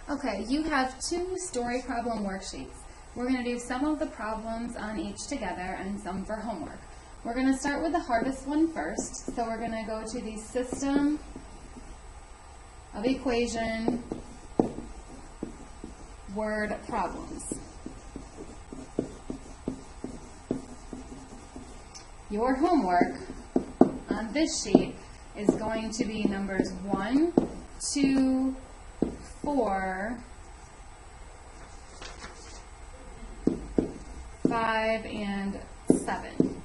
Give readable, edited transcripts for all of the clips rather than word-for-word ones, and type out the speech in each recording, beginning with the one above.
Okay, you have two story problem worksheets. We're going to do some of the problems on each together and some for homework. We're going to start with the hardest one first. So we're going to go to the system of equation word problems. Your homework on this sheet is going to be numbers 1, 2, 4, 5, and 7.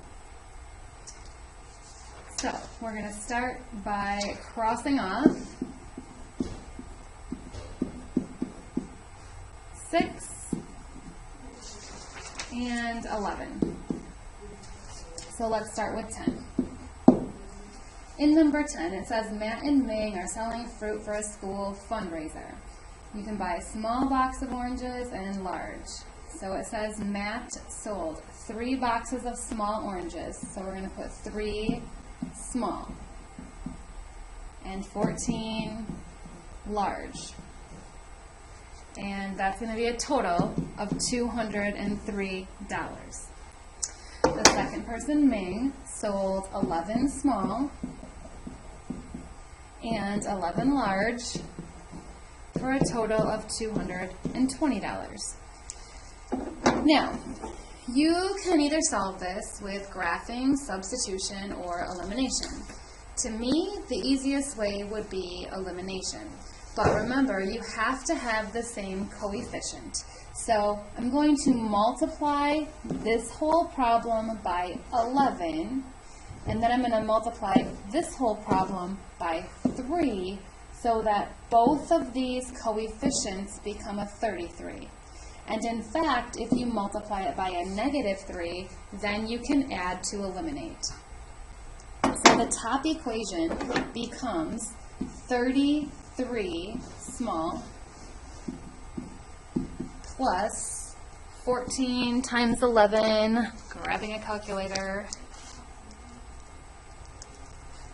So we're going to start by crossing off 6 and 11. So let's start with 10. In number 10, it says Matt and Ming are selling fruit for a school fundraiser. You can buy a small box of oranges and large. So it says Matt sold 3 boxes of small oranges. So we're going to put 3 small and 14 large. And that's going to be a total of $203. The second person, Ming, sold 11 small and 11 large for a total of $220. Now, you can either solve this with graphing, substitution, or elimination. To me, the easiest way would be elimination. But remember, you have to have the same coefficient. So I'm going to multiply this whole problem by 11, and then I'm going to multiply this whole problem by 3, so that both of these coefficients become a 33. And in fact, if you multiply it by a -3, then you can add to eliminate. So the top equation becomes 33 small plus 14 times 11, grabbing a calculator,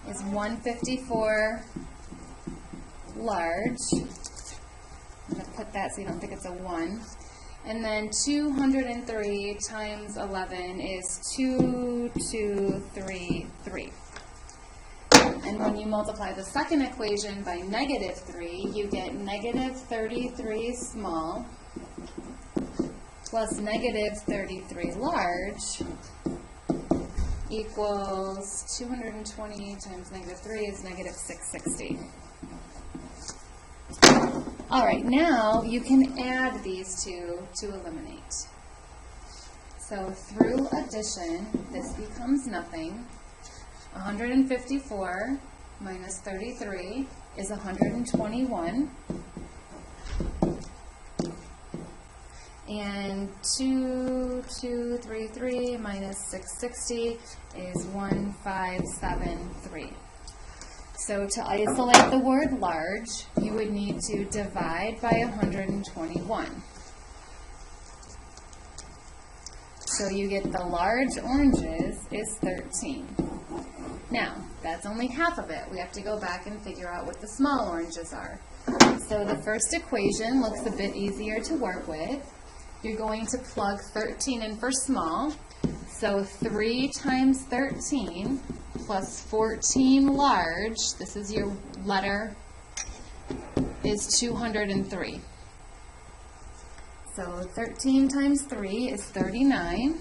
is 154 large. I'm going to put that so you don't think it's a 1. And then 203 times 11 is 2233. And when you multiply the second equation by -3, you get -33 small plus -33 large equals 220 times -3 is -660. All right, now you can add these two to eliminate. So through addition, this becomes nothing. 154 minus 33 is 121. And 2233 minus 660 is 1573. So to isolate the word large, you would need to divide by 121. So you get the large oranges is 13. Now, that's only half of it. We have to go back and figure out what the small oranges are. So the first equation looks a bit easier to work with. You're going to plug 13 in for small. So 3 times 13 plus 14 large, this is your letter, is 203. So 13 times 3 is 39.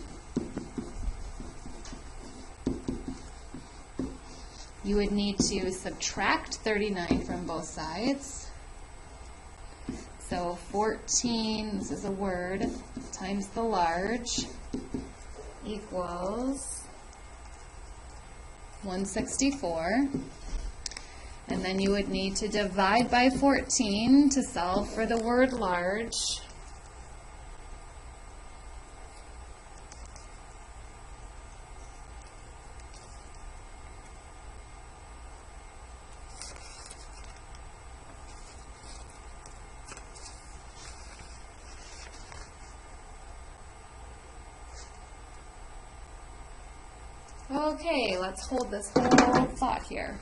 You would need to subtract 39 from both sides. So 14, this is a word, times the large equals 164. And then you would need to divide by 14 to solve for the word large. Okay, let's hold this whole thought here.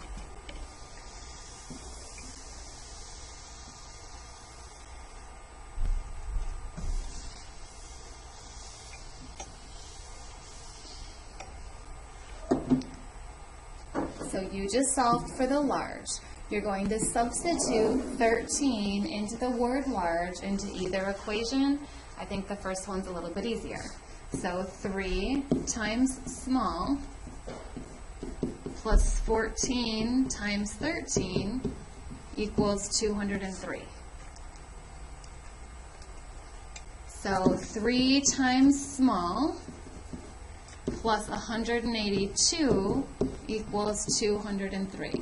So you just solved for the large. You're going to substitute 13 into the word large into either equation. I think the first one's a little bit easier. So 3 times small plus 14 times 13 equals 203. So 3 times small plus 182 equals 203.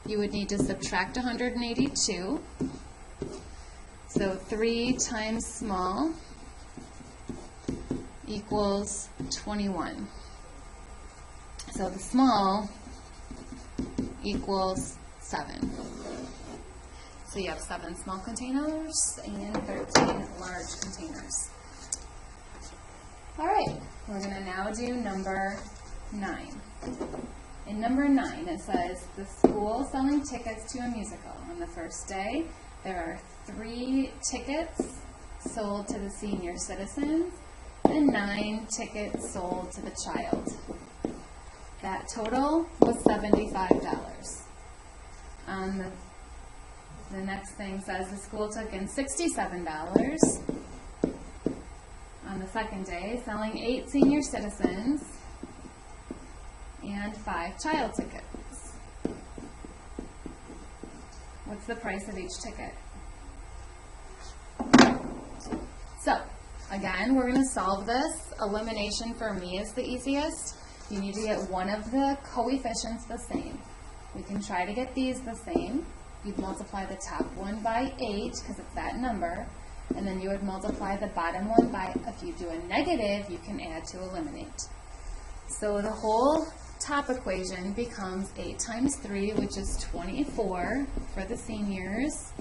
You would need to subtract 182. So 3 times small equals 21. So the small equals 7. So you have 7 small containers and 13 large containers. All right, we're going to now do number 9. In number 9, it says, the school selling tickets to a musical. On the first day, there are 3 tickets sold to the senior citizens and 9 tickets sold to the child. That total was $75. The next thing says the school took in $67 on the second day, selling 8 senior citizens and 5 child tickets. What's the price of each ticket? So, again, we're going to solve this. Elimination for me is the easiest. You need to get one of the coefficients the same. We can try to get these the same. You'd multiply the top one by 8 because it's that number, and then you would multiply the bottom one by, if you do a negative, you can add to eliminate. So the whole top equation becomes 8 times 3, which is 24 for the seniors,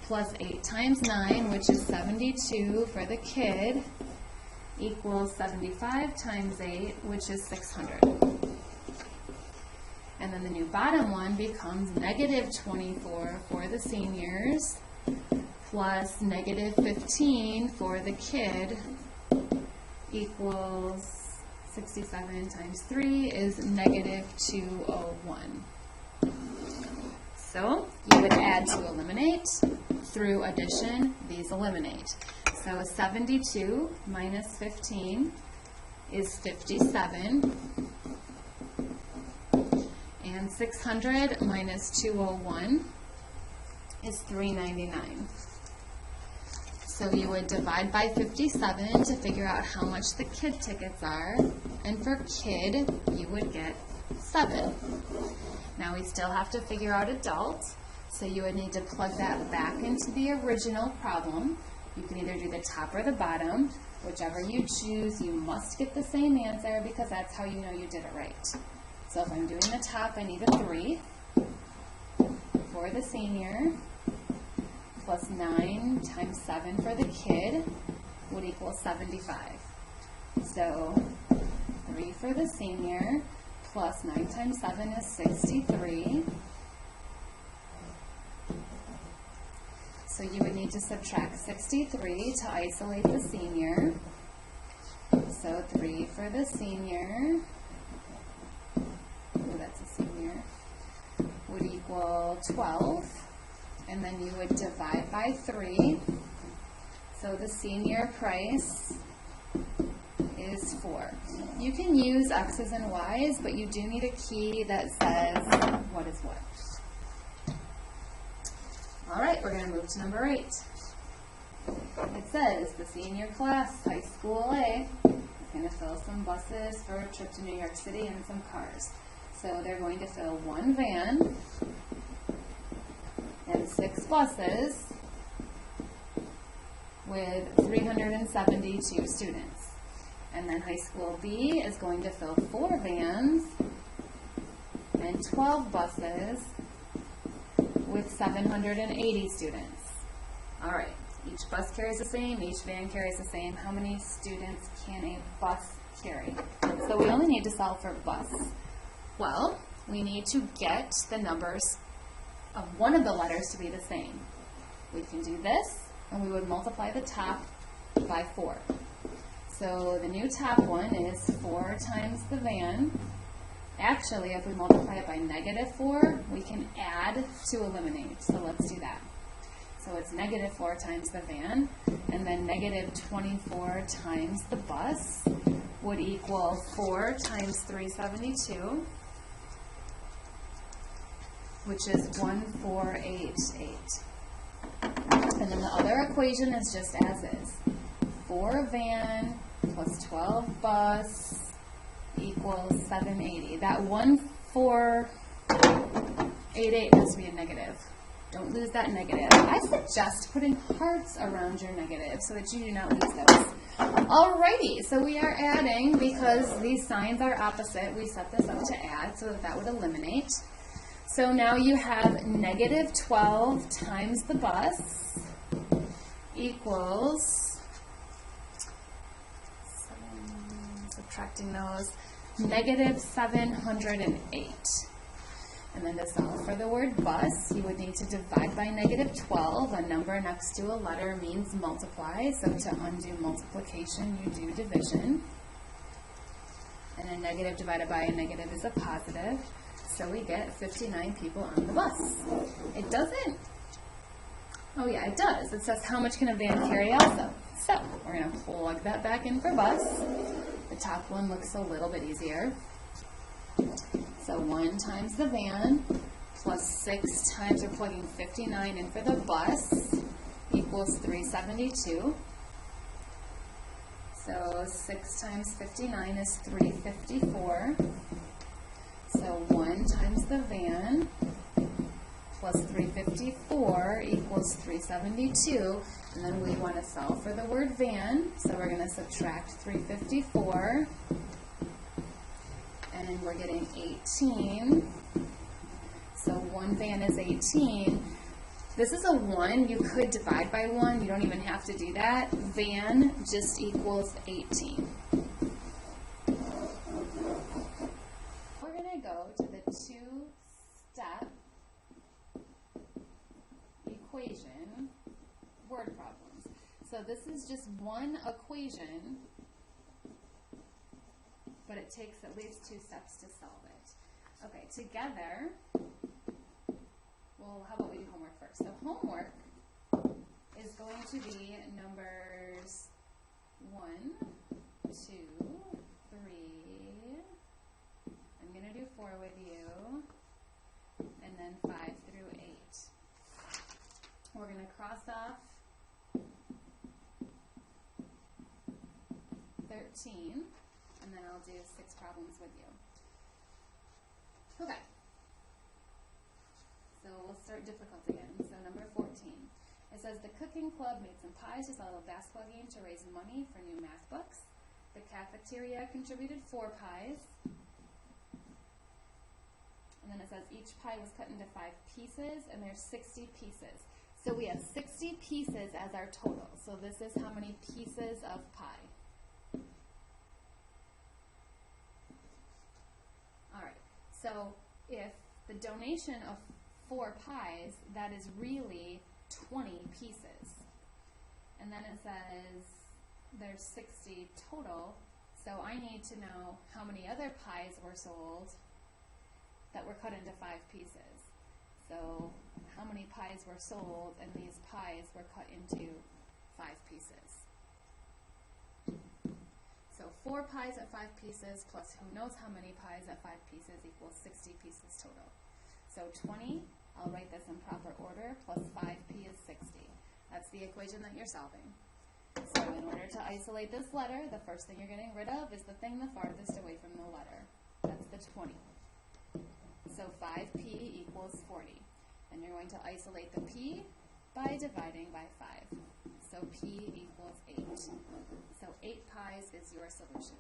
plus 8 times 9, which is 72 for the kid, equals 75 times 8, which is 600. And then the new bottom one becomes negative 24 for the seniors, plus negative 15 for the kid, equals 67 times 3 is negative 201. So you would add to eliminate. Through addition, these eliminate. So 72 minus 15 is 57. And 600 minus 201 is 399. So you would divide by 57 to figure out how much the kid tickets are. And for kid, you would get 7. Now we still have to figure out adult. So you would need to plug that back into the original problem. You can either do the top or the bottom. Whichever you choose, you must get the same answer because that's how you know you did it right. So if I'm doing the top, I need a 3 for the senior, plus 9 times 7 for the kid would equal 75. So 3 for the senior, plus 9 times 7 is 63. So you would need to subtract 63 to isolate the senior. So 3 for the senior, that's a senior, would equal 12. And then you would divide by 3. So the senior price is 4. You can use X's and Y's, but you do need a key that says what is what. All right, we're going to move to number 8. It says the senior class, high school A, is going to fill some buses for a trip to New York City and some cars. So they're going to fill 1 van and 6 buses with 372 students. And then high school B is going to fill 4 vans and 12 buses with 780 students. All right, each bus carries the same, each van carries the same. How many students can a bus carry? So we only need to solve for bus. Well, we need to get the numbers of one of the letters to be the same. We can do this, and we would multiply the top by 4. So the new top one is 4 times the van Actually, if we multiply it by -4, we can add to eliminate. So let's do that. So it's -4 times the van, and then -24 times the bus would equal 4 times 372, which is 1488. And then the other equation is just as is. 4 van plus 12 bus equals 780. That 1488 has to be a negative. Don't lose that negative. I suggest putting hearts around your negative so that you do not lose those. Alrighty, so we are adding, because these signs are opposite, we set this up to add so that that would eliminate. So now you have -12 times the bus equals, subtracting those, -708. And then to solve for the word bus, you would need to divide by -12. A number next to a letter means multiply, so to undo multiplication, you do division. And a negative divided by a negative is a positive, so we get 59 people on the bus. It doesn't, oh yeah, it does. It says how much can a van carry also. So we're going to plug that back in for bus. The top one looks a little bit easier. So 1 times the van plus 6 times, we're plugging 59 in for the bus, equals 372. So 6 times 59 is 354. So 1 times the van plus 354 equals 372. And then we want to solve for the word van, so we're going to subtract 354. And we're getting 18. So 1 van is 18. This is a 1. You could divide by 1. You don't even have to do that. Van just equals 18. We're going to go to the 2-step equation word problems. So this is just one equation, but it takes at least 2 steps to solve it. Okay, together, well, how about we do homework first? So homework is going to be numbers 1, 2, 3, I'm going to do 4 with you, and then 5 through 8. We're going to cross off 13. And then I'll do 6 problems with you. Okay. So we'll start difficult again. So number 14. It says the cooking club made some pies to sell at a basketball game to raise money for new math books. The cafeteria contributed 4 pies. And then it says each pie was cut into 5 pieces, and there's 60 pieces. So we have 60 pieces as our total. So this is how many pieces of pie. Alright, so if the donation of 4 pies, that is really 20 pieces. And then it says there's 60 total, so I need to know how many other pies were sold that were cut into 5 pieces. So how many pies were sold and these pies were cut into 5 pieces. So 4 pies at 5 pieces plus who knows how many pies at 5 pieces equals 60 pieces total. So 20, I'll write this in proper order, plus 5p is 60. That's the equation that you're solving. So in order to isolate this letter, the first thing you're getting rid of is the thing the farthest away from the letter. That's the 20. So 5p equals 40. And you're going to isolate the p by dividing by 5. So p equals 8. So 8 pies is your solution.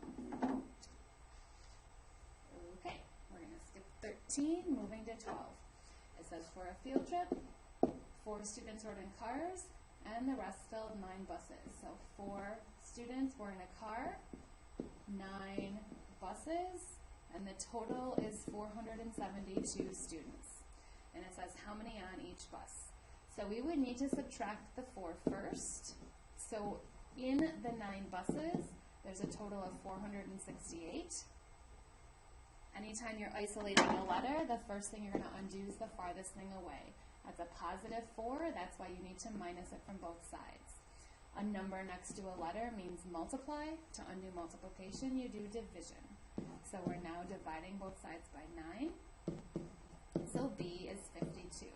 Okay, we're going to skip 13, moving to 12. It says for a field trip, 4 students rode in cars, and the rest filled 9 buses. So 4 students were in a car, 9 buses, and the total is 472 students. And it says how many on each bus. So we would need to subtract the 4 first. So in the 9 buses, there's a total of 468. Anytime you're isolating a letter, the first thing you're going to undo is the farthest thing away. That's a positive 4, that's why you need to minus it from both sides. A number next to a letter means multiply. To undo multiplication, you do division. So we're now dividing both sides by 9. So B is 52.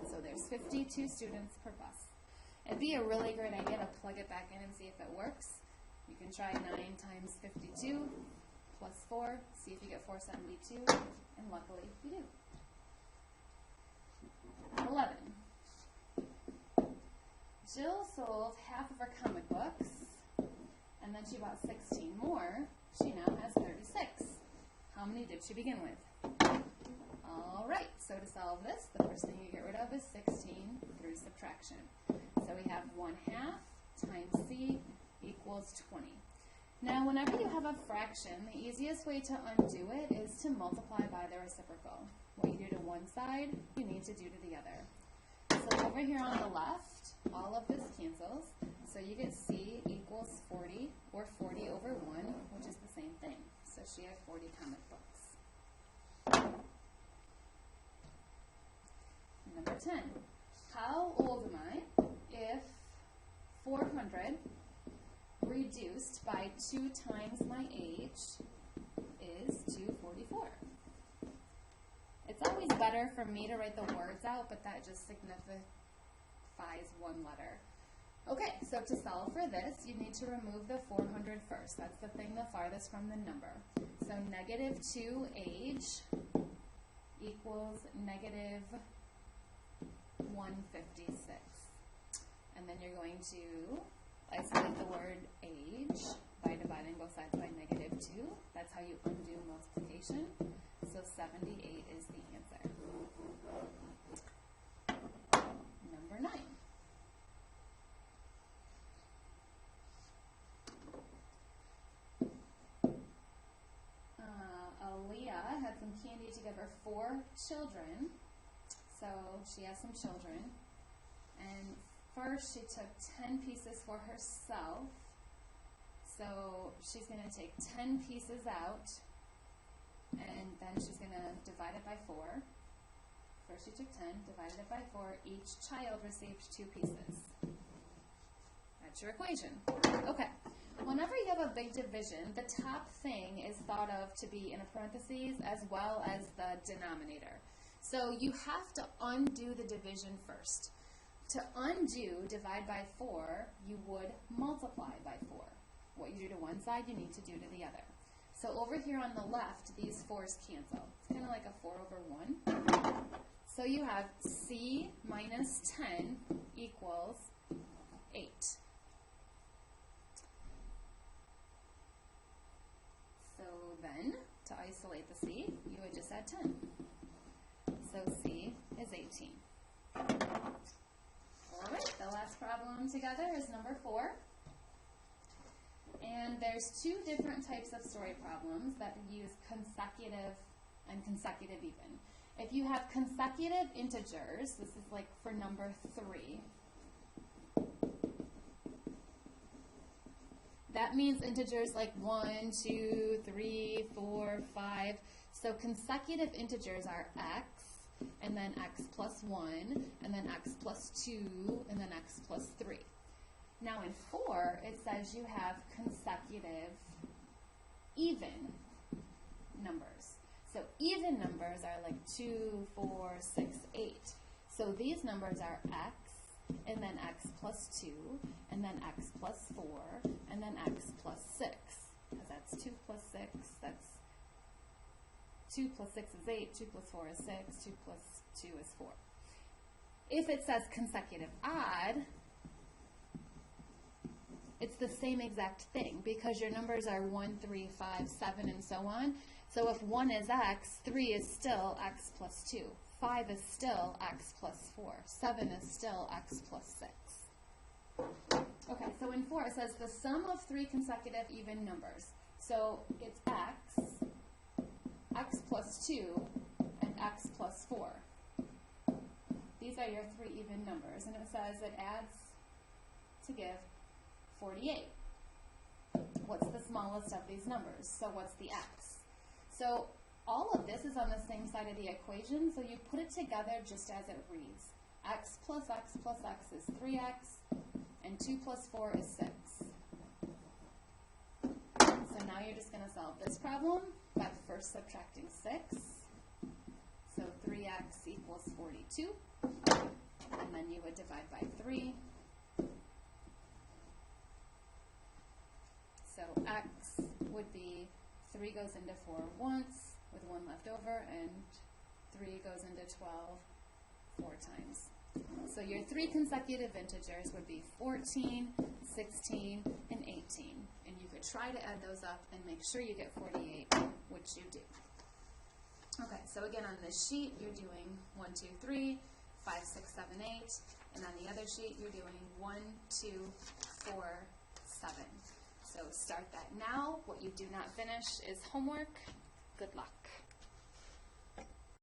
So there's 52 students per bus. It'd be a really great idea to plug it back in and see if it works. You can try 9 times 52 plus 4, see if you get 472, and luckily you do. 11. Jill sold half of her comic books, and then she bought 16 more. She now has 36. How many did she begin with? All right, so to solve this, the first thing you get rid of is 16 through subtraction. So we have 1/2 times C equals 20. Now, whenever you have a fraction, the easiest way to undo it is to multiply by the reciprocal. What you do to one side, you need to do to the other. So over here on the left, all of this cancels. So you get C equals 40, or 40 over 1, which is the same thing. So she had 40 comic books. Number 10. How old am I if 400 reduced by 2 times my age is 244? It's always better for me to write the words out, but that just signifies one letter. Okay, so to solve for this, you need to remove the 400 first. That's the thing the farthest from the number. So negative 2 age equals negative 156. And then you're going to isolate the word age by dividing both sides by negative 2. That's how you undo multiplication. So 78 is the answer. Number 9. Aaliyah had some candy to give her 4 children. So she has some children. And first she took 10 pieces for herself. So she's going to take 10 pieces out, and then she's going to divide it by 4. First she took 10, divided it by 4. Each child received 2 pieces. That's your equation. Okay. Whenever you have a big division, the top thing is thought of to be in a parentheses as well as the denominator. So you have to undo the division first. To undo divide by 4, you would multiply by 4. What you do to one side, you need to do to the other. So over here on the left, these 4's cancel. It's kind of like a 4 over 1. So you have C minus 10 equals 8. So then, to isolate the C, you would just add 10. So C is 18. All right, the last problem together is number 4. And there's 2 different types of story problems that use consecutive and consecutive even. If you have consecutive integers, this is like for number 3. That means integers like 1, 2, 3, 4, 5. So consecutive integers are x, and then x plus 1, and then x plus 2, and then x plus 3. Now in 4, it says you have consecutive even numbers. So even numbers are like 2, 4, 6, 8. So these numbers are x, and then x plus 2, and then x plus 4, and then x plus 6. Because that's 2 plus 6, that's 2 plus 6 is 8, 2 plus 4 is 6, 2 plus 2 is 4. If it says consecutive odd, it's the same exact thing because your numbers are 1, 3, 5, 7, and so on. So if 1 is x, 3 is still x plus 2. 5 is still x plus 4. 7 is still x plus 6. Okay, so in 4 it says the sum of 3 consecutive even numbers. So it's x, x plus 2, and x plus 4. These are your 3 even numbers, and it says it adds to give 48. What's the smallest of these numbers? So what's the x? So All of this is on the same side of the equation, so you put it together just as it reads. X plus x plus x is 3x, and 2 plus 4 is 6. So now you're just going to solve this problem by first subtracting 6. So 3x equals 42, and then you would divide by 3. So x would be 3 goes into 4 once, with 1 left over, and 3 goes into 12 4 times. So your 3 consecutive integers would be 14, 16, and 18. And you could try to add those up and make sure you get 48, which you do. Okay, so again on this sheet, you're doing 1, 2, 3, 5, 6, 7, 8. And on the other sheet, you're doing 1, 2, 4, 7. So start that now. What you do not finish is homework. Good luck.